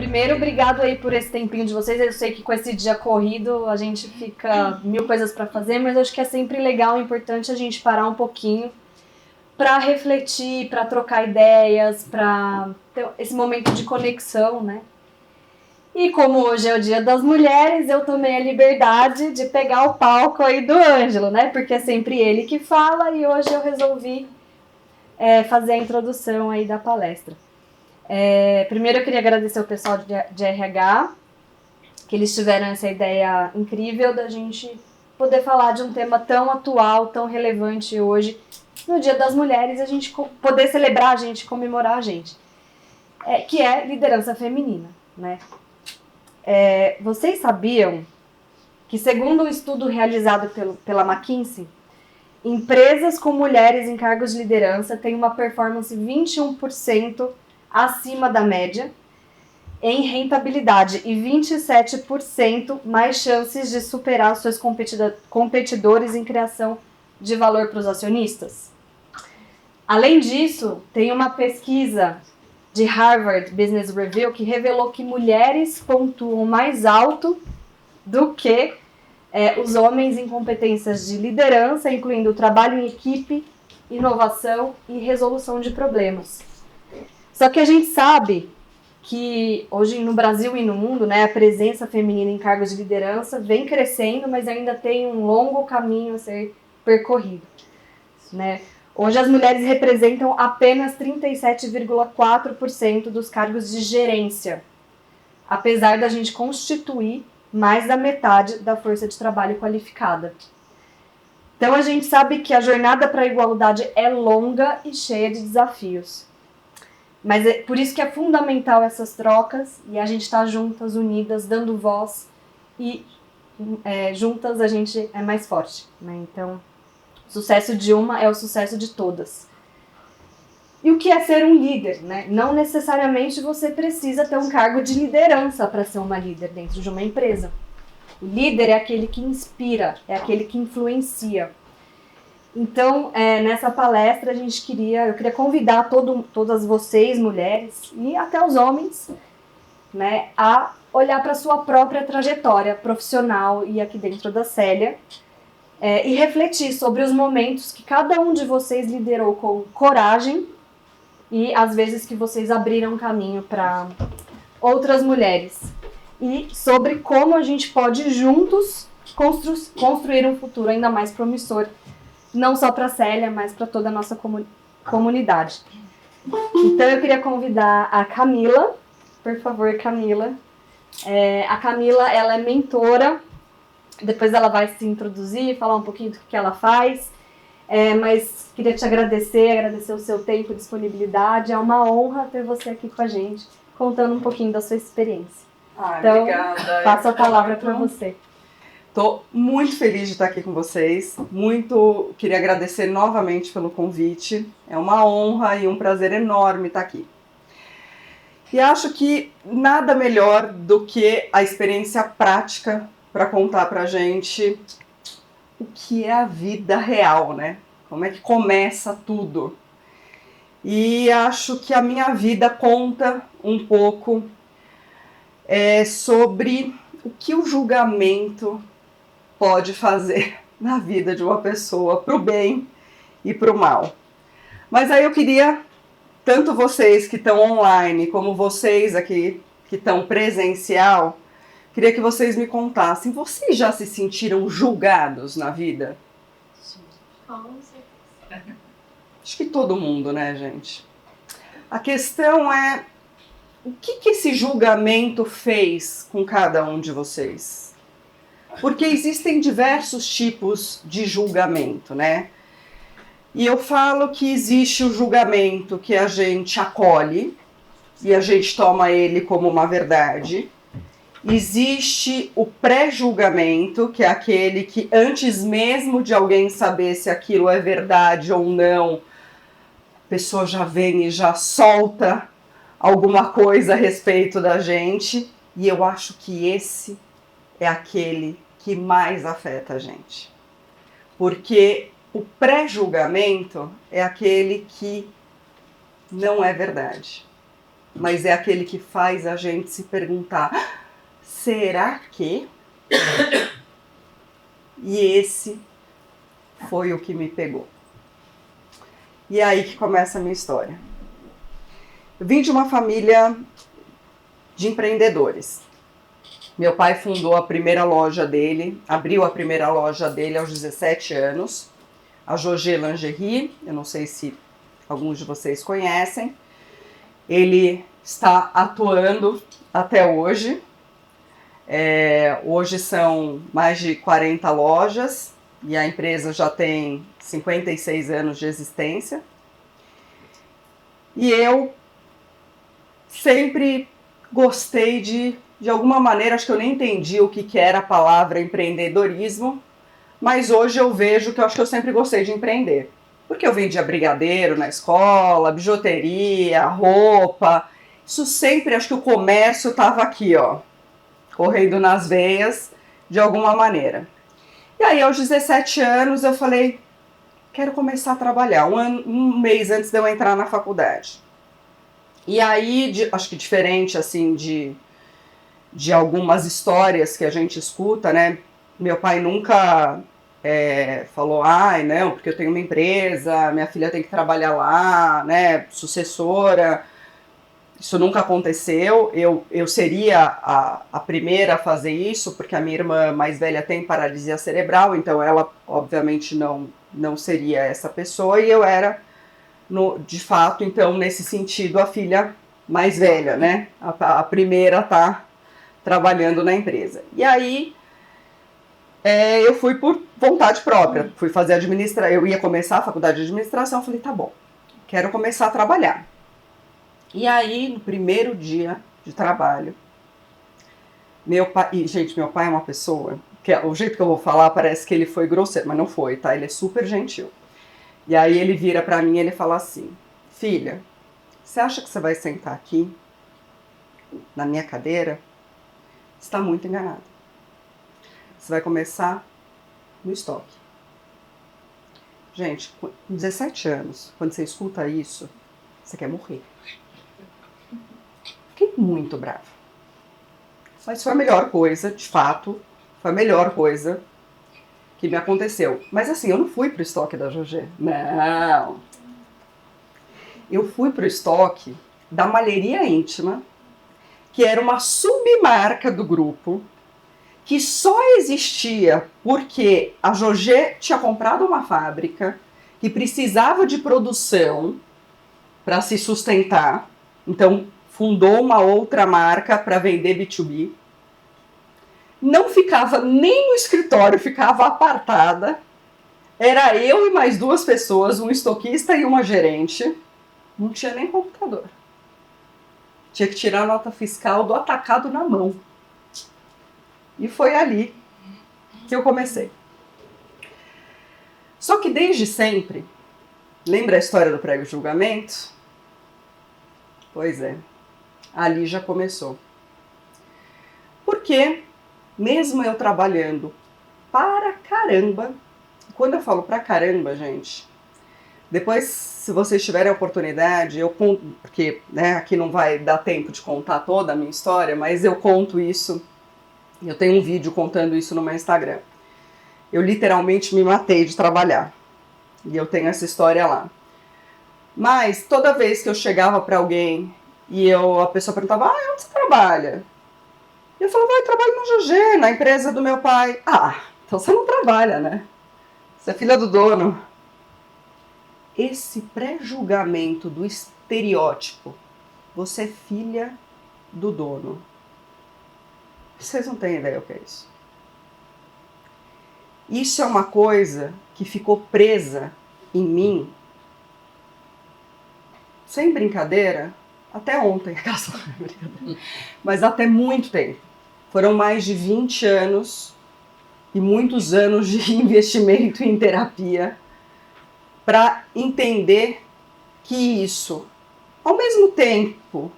primeiro, obrigado aí por esse tempinho de vocês. Eu sei que com esse dia corrido a gente fica mil coisas para fazer, mas eu acho que é sempre legal e importante a gente parar um pouquinho para refletir, para trocar ideias, para ter esse momento de conexão, né? E como hoje é o Dia das Mulheres, eu tomei a liberdade de pegar o palco aí do Ângelo, né? Porque é sempre ele que fala e hoje eu resolvi fazer a introdução aí da palestra. Primeiro eu queria agradecer o pessoal de RH, que eles tiveram essa ideia incrível da gente poder falar de um tema tão atual, tão relevante hoje, no Dia das Mulheres, a gente poder celebrar a gente, comemorar a gente, que é liderança feminina, né? Vocês sabiam que, segundo um estudo realizado pela McKinsey, empresas com mulheres em cargos de liderança têm uma performance 21% acima da média em rentabilidade e 27% mais chances de superar seus competidores em criação de valor para os acionistas. Além disso, tem uma pesquisa de Harvard Business Review que revelou que mulheres pontuam mais alto do que os homens em competências de liderança, incluindo trabalho em equipe, inovação e resolução de problemas. Só que a gente sabe que hoje no Brasil e no mundo, né, a presença feminina em cargos de liderança vem crescendo, mas ainda tem um longo caminho a ser percorrido, né? Hoje as mulheres representam apenas 37,4% dos cargos de gerência, apesar da gente constituir mais da metade da força de trabalho qualificada. Então a gente sabe que a jornada para a igualdade é longa e cheia de desafios. Mas é por isso que é fundamental essas trocas e a gente estar juntas, unidas, dando voz e juntas a gente é mais forte, né? Então, o sucesso de uma é o sucesso de todas. E o que é ser um líder, né? Não necessariamente você precisa ter um cargo de liderança para ser uma líder dentro de uma empresa. O líder é aquele que inspira, é aquele que influencia. Então, nessa palestra eu queria convidar todas vocês, mulheres, e até os homens, né, a olhar para a sua própria trajetória profissional e aqui dentro da Célia, e refletir sobre os momentos que cada um de vocês liderou com coragem e as vezes que vocês abriram caminho para outras mulheres. E sobre como a gente pode juntos construir um futuro ainda mais promissor, não só para a Célia, mas para toda a nossa comunidade. Então eu queria convidar a Camila, por favor, Camila. A Camila, ela é mentora, depois ela vai se introduzir, falar um pouquinho do que ela faz, mas queria te agradecer o seu tempo e disponibilidade. É uma honra ter você aqui com a gente, contando um pouquinho da sua experiência. Então, obrigada. Passo a palavra para você. Estou muito feliz de estar aqui com vocês. Queria agradecer novamente pelo convite. É uma honra e um prazer enorme estar aqui. E acho que nada melhor do que a experiência prática para contar para a gente o que é a vida real, né? Como é que começa tudo. E acho que a minha vida conta um pouco sobre o que o julgamento pode fazer na vida de uma pessoa, para o bem e para o mal. Mas aí eu queria, tanto vocês que estão online, como vocês aqui que estão presencial, queria que vocês me contassem, vocês já se sentiram julgados na vida? Sim. Com certeza. Acho que todo mundo, né, gente? A questão é, o que esse julgamento fez com cada um de vocês? Porque existem diversos tipos de julgamento, né? E eu falo que existe o julgamento que a gente acolhe e a gente toma ele como uma verdade. Existe o pré-julgamento, que é aquele que antes mesmo de alguém saber se aquilo é verdade ou não, a pessoa já vem e já solta alguma coisa a respeito da gente. E eu acho que esse é aquele que mais afeta a gente. Porque o pré-julgamento é aquele que não é verdade. mas é aquele que faz a gente se perguntar, será que? E esse foi o que me pegou. E é aí que começa a minha história. Eu vim de uma família de empreendedores. Meu pai fundou a primeira loja dele, abriu a primeira loja dele aos 17 anos, a Jogé Lingerie, eu não sei se alguns de vocês conhecem. Ele está atuando até hoje. Hoje são mais de 40 lojas e a empresa já tem 56 anos de existência. E eu sempre gostei de alguma maneira, acho que eu nem entendi o que era a palavra empreendedorismo, mas hoje eu vejo que eu acho que eu sempre gostei de empreender. Porque eu vendia brigadeiro na escola, bijuteria, roupa. Isso sempre, acho que o comércio estava aqui, ó, correndo nas veias de alguma maneira. E aí, aos 17 anos, eu falei, quero começar a trabalhar, um mês antes de eu entrar na faculdade. E aí, acho que diferente, assim, de algumas histórias que a gente escuta, né? Meu pai nunca falou, ai, não, porque eu tenho uma empresa, minha filha tem que trabalhar lá, né, sucessora. Isso nunca aconteceu. Eu seria a primeira a fazer isso, porque a minha irmã mais velha tem paralisia cerebral, então ela, obviamente, não seria essa pessoa, e eu era, de fato, então, nesse sentido, a filha mais velha, né? A primeira tá trabalhando na empresa. E aí, eu fui por vontade própria, fui fazer eu ia começar a faculdade de administração, falei, tá bom, quero começar a trabalhar. E aí, no primeiro dia de trabalho, meu pai... E, gente, meu pai é uma pessoa... o jeito que eu vou falar parece que ele foi grosseiro, mas não foi, tá? Ele é super gentil. E aí ele vira pra mim e ele fala assim, filha, você acha que você vai sentar aqui, na minha cadeira? Você está muito enganada. Você vai começar no estoque. Gente, com 17 anos, quando você escuta isso, você quer morrer. Fiquei muito brava. Mas foi a melhor coisa, de fato, foi a melhor coisa que me aconteceu. Mas assim, eu não fui pro estoque da Jogé. Não. Eu fui pro estoque da Malheria Íntima, que era uma submarca do grupo, que só existia porque a Jogé tinha comprado uma fábrica que precisava de produção para se sustentar. Então, fundou uma outra marca para vender B2B. Não ficava nem no escritório, ficava apartada. Era eu e mais 2 pessoas, um estoquista e uma gerente. Não tinha nem computador. Tinha que tirar a nota fiscal do atacado na mão. E foi ali que eu comecei. Só que desde sempre, lembra a história do prego julgamento? Pois é, ali já começou. Porque, mesmo eu trabalhando para caramba, quando eu falo pra caramba, gente, depois, se vocês tiverem a oportunidade, eu conto, porque né, aqui não vai dar tempo de contar toda a minha história, mas eu conto isso, eu tenho um vídeo contando isso no meu Instagram. Eu literalmente me matei de trabalhar, e eu tenho essa história lá. Mas toda vez que eu chegava para alguém e a pessoa perguntava, onde você trabalha? E eu falava, eu trabalho na Jogé, na empresa do meu pai. Ah, então você não trabalha, né? Você é filha do dono. Esse pré-julgamento do estereótipo, você é filha do dono. Vocês não têm ideia o que é isso. Isso é uma coisa que ficou presa em mim, sem brincadeira, até ontem, mas até muito tempo. Foram mais de 20 anos e muitos anos de investimento em terapia para entender que isso, ao mesmo tempo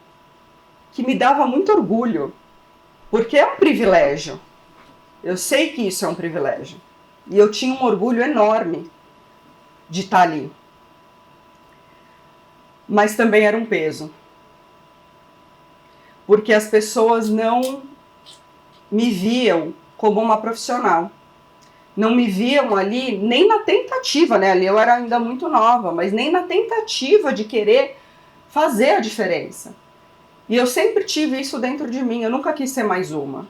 que me dava muito orgulho, porque é um privilégio, eu sei que isso é um privilégio, e eu tinha um orgulho enorme de estar ali, mas também era um peso. porque as pessoas não me viam como uma profissional. Não me viam ali nem na tentativa, né? Ali eu era ainda muito nova, mas nem na tentativa de querer fazer a diferença. E eu sempre tive isso dentro de mim, eu nunca quis ser mais uma.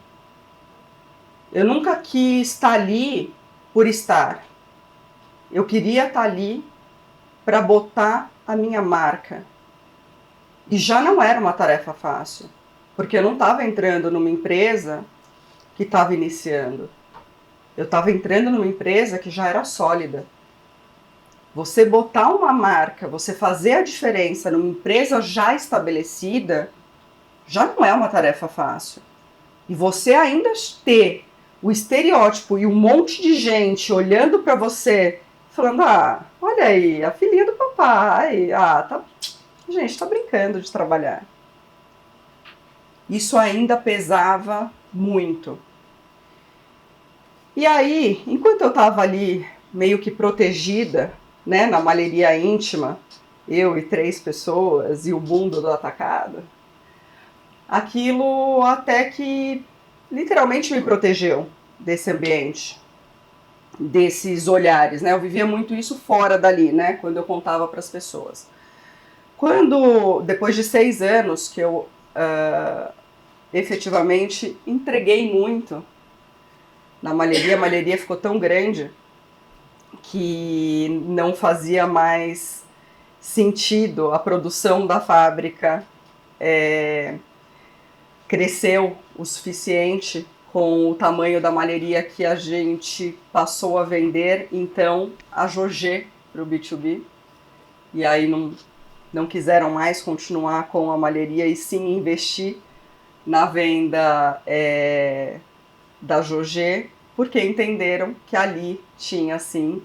Eu nunca quis estar ali por estar. Eu queria estar ali para botar a minha marca. E já não era uma tarefa fácil, porque eu não estava entrando numa empresa que estava iniciando. Eu estava entrando numa empresa que já era sólida. Você botar uma marca, você fazer a diferença numa empresa já estabelecida, já não é uma tarefa fácil. E você ainda ter o estereótipo e um monte de gente olhando para você, falando, ah, olha aí, a filhinha do papai, gente, tá brincando de trabalhar. Isso ainda pesava muito. E aí, enquanto eu estava ali meio que protegida, né, na malheria íntima, eu e 3 pessoas e o mundo do atacado, aquilo até que literalmente me protegeu desse ambiente, desses olhares, né? Eu vivia muito isso fora dali, né, quando eu contava para as pessoas. Depois de 6 anos que eu efetivamente entreguei muito na malheria, a malheria ficou tão grande que não fazia mais sentido a produção da fábrica, cresceu o suficiente com o tamanho da malheria que a gente passou a vender, então a Jogé para o B2B, e aí não quiseram mais continuar com a malheria e sim investir na venda da Jogé, porque entenderam que ali tinha sim,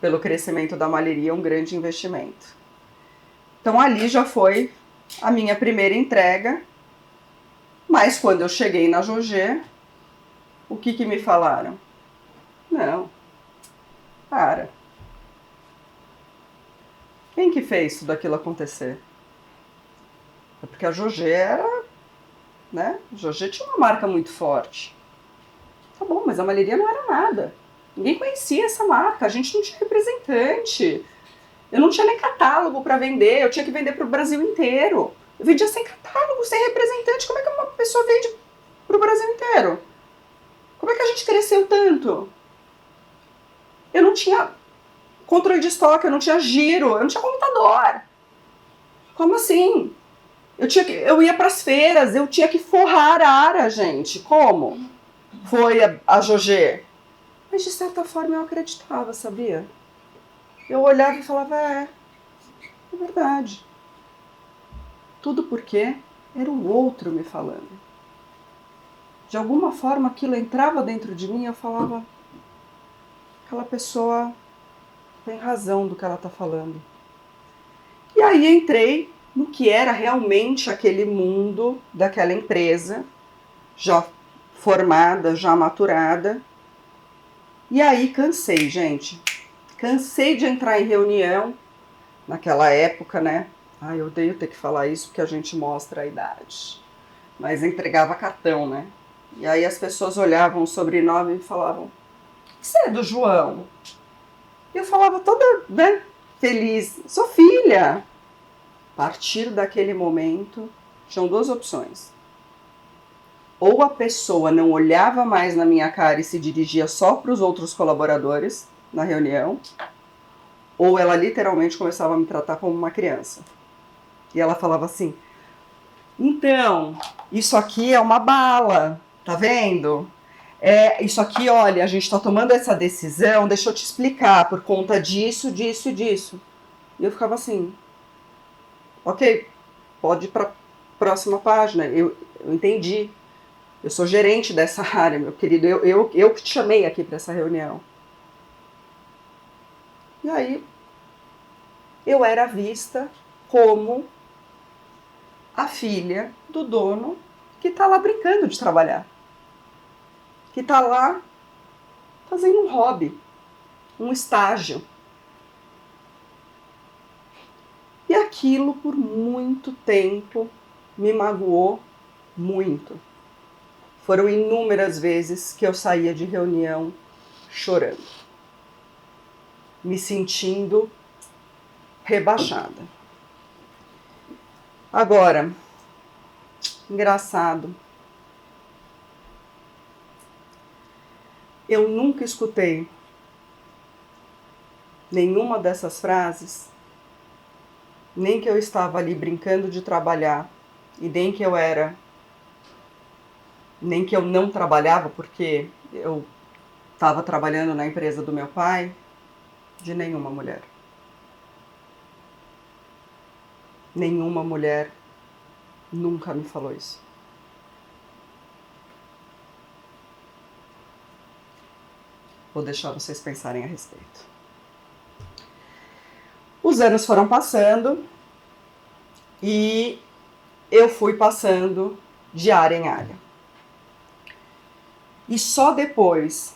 pelo crescimento da malheria, um grande investimento. Então ali já foi a minha primeira entrega, mas quando eu cheguei na Jogé, o que me falaram? Não, para. Quem que fez tudo aquilo acontecer? É porque a Jogé era, né? A Jogé tinha uma marca muito forte. Tá bom, mas a malheria não era nada. Ninguém conhecia essa marca, a gente não tinha representante. Eu não tinha nem catálogo para vender, eu tinha que vender para o Brasil inteiro. Eu vendia sem catálogo, sem representante. Como é que uma pessoa vende para o Brasil inteiro? Como é que a gente cresceu tanto? Eu não tinha controle de estoque, eu não tinha giro, eu não tinha computador. Como assim? Eu ia para as feiras, eu tinha que forrar a área, gente. Como? Foi a Jogé. Mas de certa forma eu acreditava, sabia? Eu olhava e falava, é verdade. Tudo porque era o outro me falando. De alguma forma aquilo entrava dentro de mim e eu falava, aquela pessoa tem razão do que ela está falando. E aí entrei no que era realmente aquele mundo daquela empresa, já formada, já maturada. E aí cansei, gente. Cansei de entrar em reunião, naquela época, né? Ai, eu odeio ter que falar isso porque a gente mostra a idade. Mas entregava cartão, né? E aí as pessoas olhavam o sobrenome e falavam, você é do João? E eu falava toda, né, feliz, sou filha. A partir daquele momento, tinham 2 opções. Ou a pessoa não olhava mais na minha cara e se dirigia só para os outros colaboradores na reunião, ou ela literalmente começava a me tratar como uma criança. E ela falava assim, então, isso aqui é uma bala, tá vendo? Isso aqui, olha, a gente está tomando essa decisão, deixa eu te explicar, por conta disso, disso e disso. E eu ficava assim, ok, pode ir para a próxima página, eu entendi. Eu sou gerente dessa área, meu querido, eu que te chamei aqui para essa reunião. E aí, eu era vista como a filha do dono que está lá brincando de trabalhar. Que está lá fazendo um hobby, um estágio. E aquilo por muito tempo me magoou muito. Foram inúmeras vezes que eu saía de reunião chorando, me sentindo rebaixada. Agora, engraçado, eu nunca escutei nenhuma dessas frases, nem que eu estava ali brincando de trabalhar, e nem que eu não trabalhava, porque eu estava trabalhando na empresa do meu pai, de nenhuma mulher. Nenhuma mulher nunca me falou isso. Vou deixar vocês pensarem a respeito. Os anos foram passando e eu fui passando de área em área. E só depois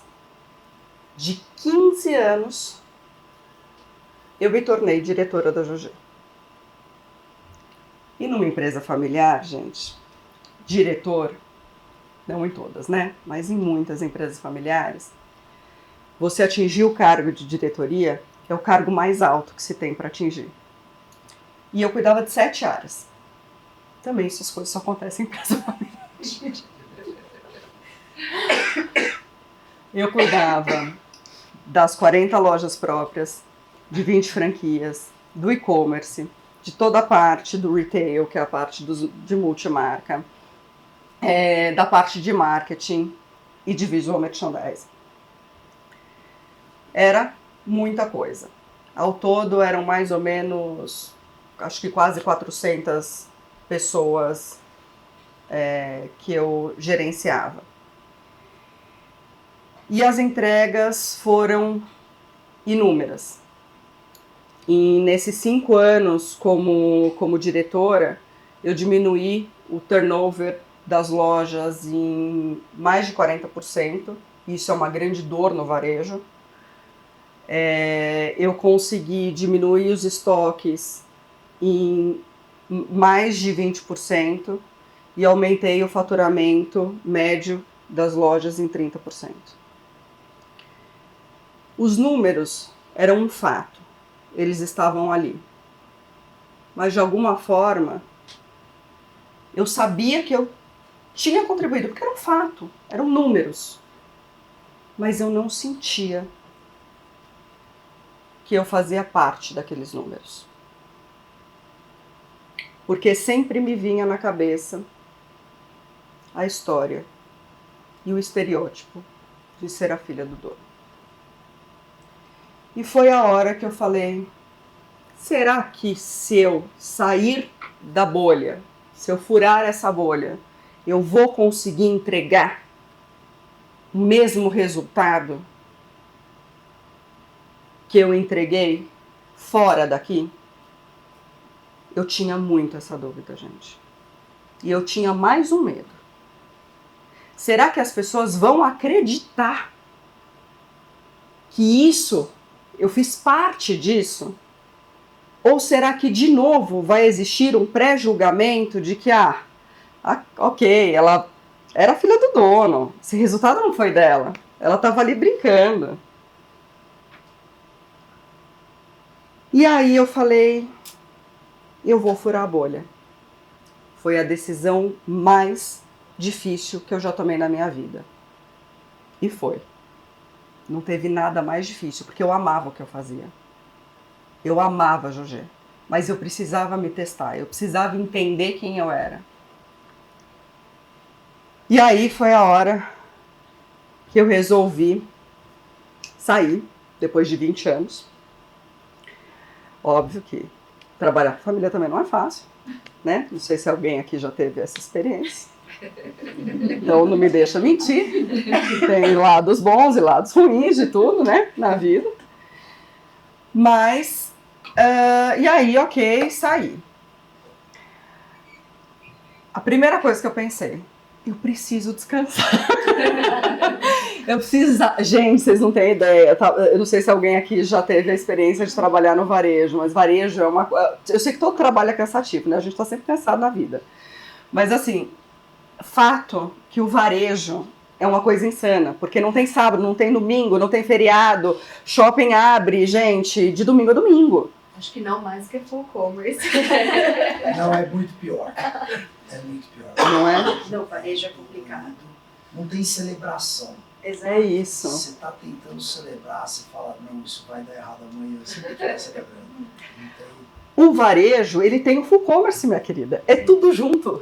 de 15 anos eu me tornei diretora da JG. E numa empresa familiar, gente, diretor, não em todas, né? Mas em muitas empresas familiares, você atingir o cargo de diretoria é o cargo mais alto que se tem para atingir. E eu cuidava de 7 áreas. Também essas coisas só acontecem em empresa familiar. Eu cuidava das 40 lojas próprias, de 20 franquias, do e-commerce, de toda a parte do retail, que é a parte de multimarca, da parte de marketing e de visual merchandising. Era muita coisa. Ao todo eram mais ou menos, acho que quase 400 pessoas que eu gerenciava. E as entregas foram inúmeras. E nesses 5 anos como diretora, eu diminuí o turnover das lojas em mais de 40%. Isso é uma grande dor no varejo. Eu consegui diminuir os estoques em mais de 20% e aumentei o faturamento médio das lojas em 30%. Os números eram um fato. Eles estavam ali. Mas, de alguma forma, eu sabia que eu tinha contribuído, porque era um fato, eram números. Mas eu não sentia que eu fazia parte daqueles números. Porque sempre me vinha na cabeça a história e o estereótipo de ser a filha do dono. E foi a hora que eu falei, será que se eu sair da bolha, se eu furar essa bolha, eu vou conseguir entregar o mesmo resultado que eu entreguei fora daqui? Eu tinha muito essa dúvida, gente. E eu tinha mais um medo. Será que as pessoas vão acreditar que eu fiz parte disso? Ou será que, de novo, vai existir um pré-julgamento de que, ok, ela era filha do dono, esse resultado não foi dela, ela estava ali brincando. E aí eu falei, eu vou furar a bolha. Foi a decisão mais difícil que eu já tomei na minha vida. E foi. Não teve nada mais difícil, porque eu amava o que eu fazia. Eu amava a JG. Mas eu precisava me testar, eu precisava entender quem eu era. E aí foi a hora que eu resolvi sair, depois de 20 anos. Óbvio que trabalhar com família também não é fácil, né? Não sei se alguém aqui já teve essa experiência. Então não me deixa mentir. Tem lados bons e lados ruins de tudo, né? Na vida. Mas, e aí, ok, saí. A primeira coisa que eu pensei, eu preciso descansar. Eu preciso... Gente, vocês não têm ideia. Tá? Eu não sei se alguém aqui já teve a experiência de trabalhar no varejo, mas varejo é uma... Eu sei que todo trabalho é cansativo, né? A gente tá sempre cansado na vida. Mas assim, fato que o varejo é uma coisa insana, porque não tem sábado, não tem domingo, não tem feriado, shopping abre, gente, de domingo a domingo. Acho que não mais que full commerce. Não, é muito pior. É muito pior. Não é? Não, varejo é complicado. Não tem celebração. É isso. Você tá tentando celebrar, você fala, não, isso vai dar errado amanhã, você não tá celebrando. Não tem... O varejo, ele tem o full commerce, minha querida. É tudo junto.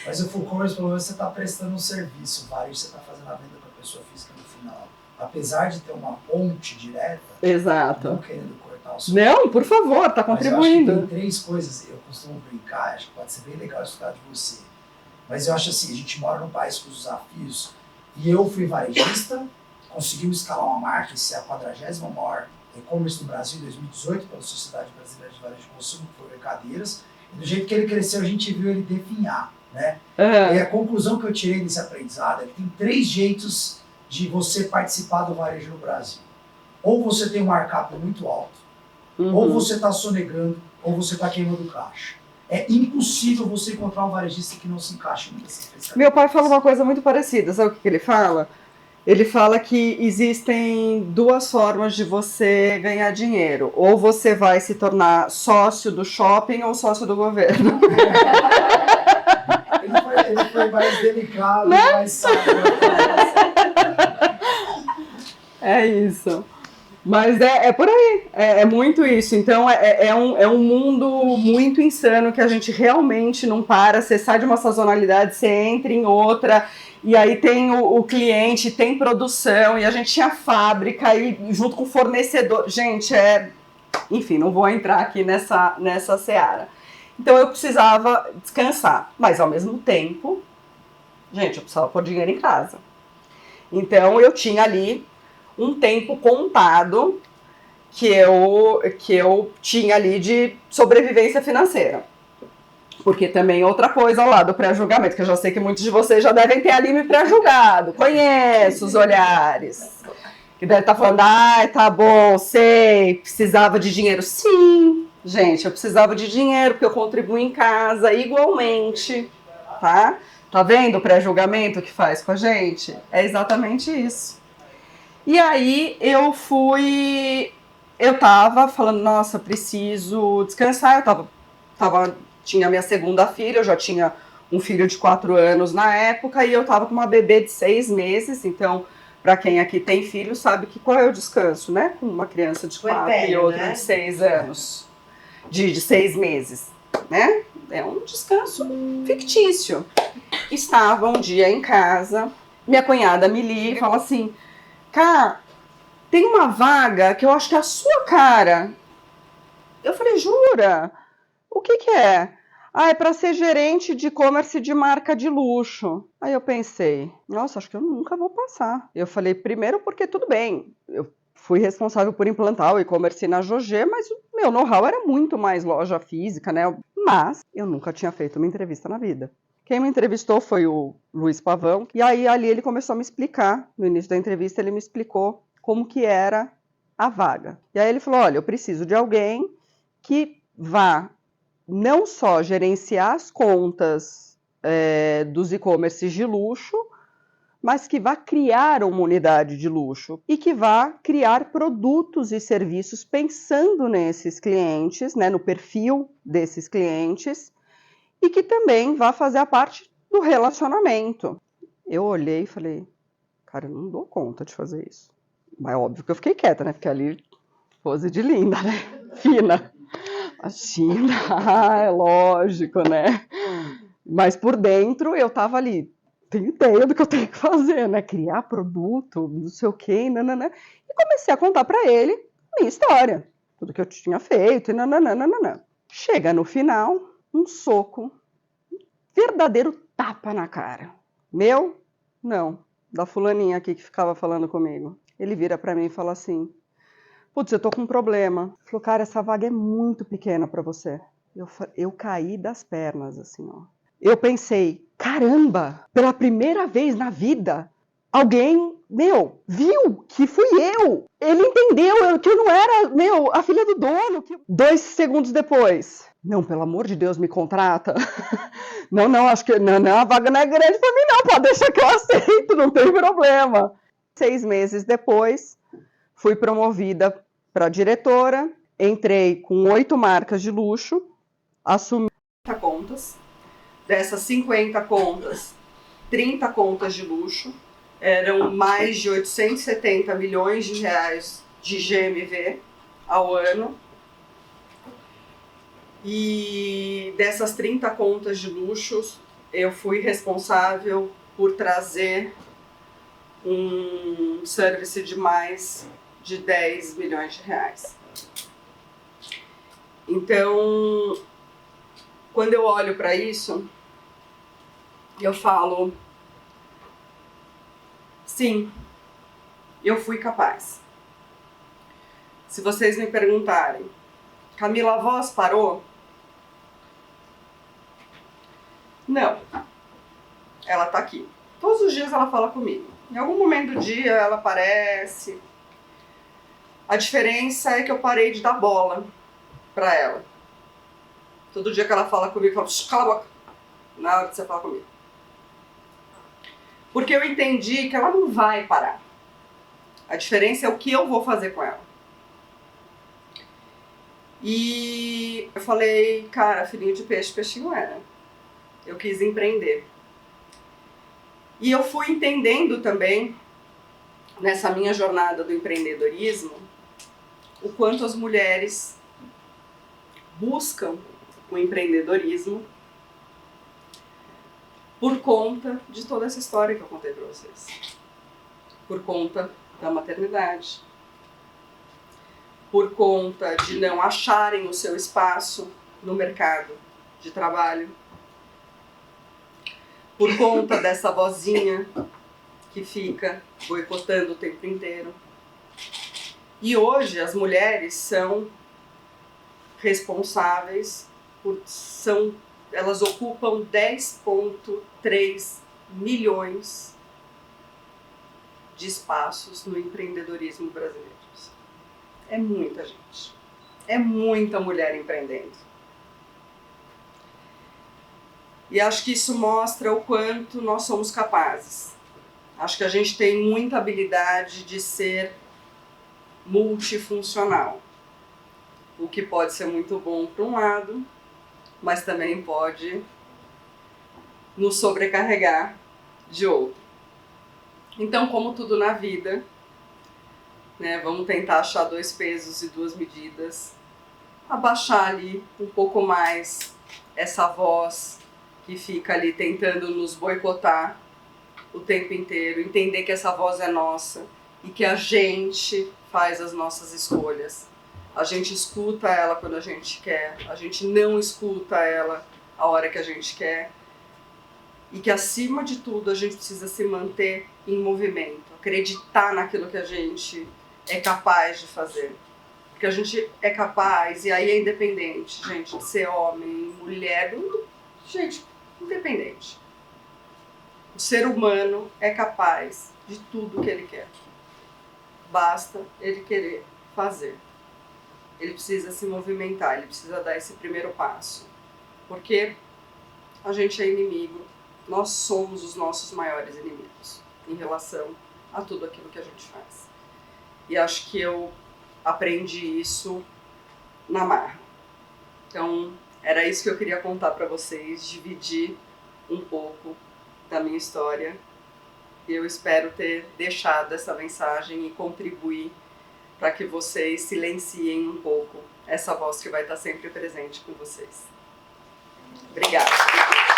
Mas o full commerce, pelo menos, você tá prestando um serviço. O varejo, você tá fazendo a venda para a pessoa física no final. Apesar de ter uma ponte direta, Exato. não querendo cortar o seu... Não, por favor, tá contribuindo. Mas eu acho que tem 3 coisas, eu costumo brincar, acho que pode ser bem legal estudar de você. Mas eu acho assim, a gente mora num país com os desafios, e eu fui varejista, conseguimos escalar uma marca, ser a 40ª maior e-commerce do Brasil em 2018, pela Sociedade Brasileira de Varejo de Consumo, que foi Mercadeiras, e do jeito que ele cresceu, a gente viu ele definhar, né? E a conclusão que eu tirei desse aprendizado é que tem 3 jeitos de você participar do varejo no Brasil. Ou você tem um markup muito alto, ou você está sonegando, ou você está queimando caixa. É impossível você encontrar um varejista que não se encaixe em uma dessas 3 categorias. Meu pai fala uma coisa muito parecida, sabe o que ele fala? Ele fala que existem 2 formas de você ganhar dinheiro. Ou você vai se tornar sócio do shopping ou sócio do governo. Ele foi mais delicado, mais sábio. É isso. Mas é por aí, é muito isso. Então é um mundo muito insano que a gente realmente não para. Você sai de uma sazonalidade, você entra em outra, e aí tem o cliente, tem produção, e a gente tinha fábrica, e junto com o fornecedor. Gente, enfim, não vou entrar aqui nessa seara. Então eu precisava descansar, mas ao mesmo tempo, gente, eu precisava pôr dinheiro em casa. Então eu tinha ali um tempo contado que eu tinha ali de sobrevivência financeira. Porque também outra coisa ao lado do pré-julgamento, que eu já sei que muitos de vocês já devem ter ali me pré-julgado. Conheço os olhares. Que deve estar falando, tá bom, sei, precisava de dinheiro. Sim, gente, eu precisava de dinheiro porque eu contribuo em casa sim, tá? Tá vendo o pré-julgamento que faz com a gente? É exatamente isso. E aí eu tava falando, nossa, preciso descansar, tinha minha segunda filha, eu já tinha um filho de 4 anos na época, e eu tava com uma bebê de 6 meses, então, para quem aqui tem filho, sabe que qual é o descanso, né? Com uma criança de 4 e outra de 6 anos, de 6 meses, né? É um descanso fictício. Estava um dia em casa, minha cunhada me liga e fala assim, Cá, tem uma vaga que eu acho que é a sua cara. Eu falei, jura? O que é? É para ser gerente de e-commerce de marca de luxo. Aí eu pensei, nossa, acho que eu nunca vou passar. Eu falei, primeiro porque tudo bem, eu fui responsável por implantar o e-commerce na Jogé, mas o meu know-how era muito mais loja física, né? Mas eu nunca tinha feito uma entrevista na vida. Quem me entrevistou foi o Luiz Pavão, e aí ali ele começou a me explicar, no início da entrevista ele me explicou como que era a vaga. E aí ele falou, olha, eu preciso de alguém que vá não só gerenciar as contas dos e-commerces de luxo, mas que vá criar uma unidade de luxo e que vá criar produtos e serviços pensando nesses clientes, né, no perfil desses clientes, e que também vá fazer a parte do relacionamento. Eu olhei e falei, cara, eu não dou conta de fazer isso. Mas óbvio que eu fiquei quieta, né? Fiquei ali, pose de linda, né? Fina. Imagina, é lógico, né? Mas por dentro eu tava ali, tenho ideia do que eu tenho que fazer, né? Criar produto, não sei o quê, nananã. E comecei a contar pra ele a minha história. Tudo que eu tinha feito, e nananã. Chega no final, um soco, verdadeiro tapa na cara. Meu? Não. Da fulaninha aqui que ficava falando comigo. Ele vira pra mim e fala assim, putz, eu tô com um problema. Falou, cara, essa vaga é muito pequena pra você. Eu caí das pernas, assim, ó. Eu pensei, caramba, pela primeira vez na vida, alguém, viu que fui eu. Ele entendeu que eu não era, a filha do dono. 2 segundos depois, Não, pelo amor de Deus, me contrata. Não, acho que não, a vaga não é grande para mim, não. Pode deixar que eu aceito, não tem problema. 6 meses depois, fui promovida para diretora, entrei com 8 marcas de luxo, assumi 50 contas. Dessas 50 contas, 30 contas de luxo, eram mais de 870 milhões de reais de GMV ao ano. E dessas 30 contas de luxo, eu fui responsável por trazer um service de mais de 10 milhões de reais. Então, quando eu olho para isso, eu falo, sim, eu fui capaz. Se vocês me perguntarem, Camila, a voz parou? Não. Ela tá aqui. Todos os dias ela fala comigo. Em algum momento do dia ela aparece. A diferença é que eu parei de dar bola pra ela. Todo dia que ela fala comigo, eu falo, cala a boca, na hora que você fala comigo. Porque eu entendi que ela não vai parar. A diferença é o que eu vou fazer com ela. E eu falei, cara, filhinho de peixe, peixinho era. Eu quis empreender. E eu fui entendendo também, nessa minha jornada do empreendedorismo, o quanto as mulheres buscam o empreendedorismo por conta de toda essa história que eu contei para vocês. Por conta da maternidade. Por conta de não acharem o seu espaço no mercado de trabalho. Por conta dessa vozinha que fica boicotando o tempo inteiro. E hoje as mulheres são responsáveis elas ocupam 10,3 milhões de espaços no empreendedorismo brasileiro. É muita gente. É muita mulher empreendendo. E acho que isso mostra o quanto nós somos capazes. Acho que a gente tem muita habilidade de ser multifuncional. O que pode ser muito bom para um lado, mas também pode nos sobrecarregar de outro. Então, como tudo na vida, né, vamos tentar achar 2 pesos e 2 medidas, abaixar ali um pouco mais essa voz que fica ali tentando nos boicotar o tempo inteiro, entender que essa voz é nossa e que a gente faz as nossas escolhas. A gente escuta ela quando a gente quer, a gente não escuta ela a hora que a gente quer. E que, acima de tudo, a gente precisa se manter em movimento, acreditar naquilo que a gente é capaz de fazer. Porque a gente é capaz, e aí é independente, gente, de ser homem, mulher, gente, independente. O ser humano é capaz de tudo que ele quer. Basta ele querer fazer. Ele precisa se movimentar, ele precisa dar esse primeiro passo. Porque a gente é inimigo, nós somos os nossos maiores inimigos em relação a tudo aquilo que a gente faz. E acho que eu aprendi isso na marra. Então, era isso que eu queria contar para vocês, dividir um pouco da minha história. E eu espero ter deixado essa mensagem e contribuir para que vocês silenciem um pouco essa voz que vai estar sempre presente com vocês. Obrigada.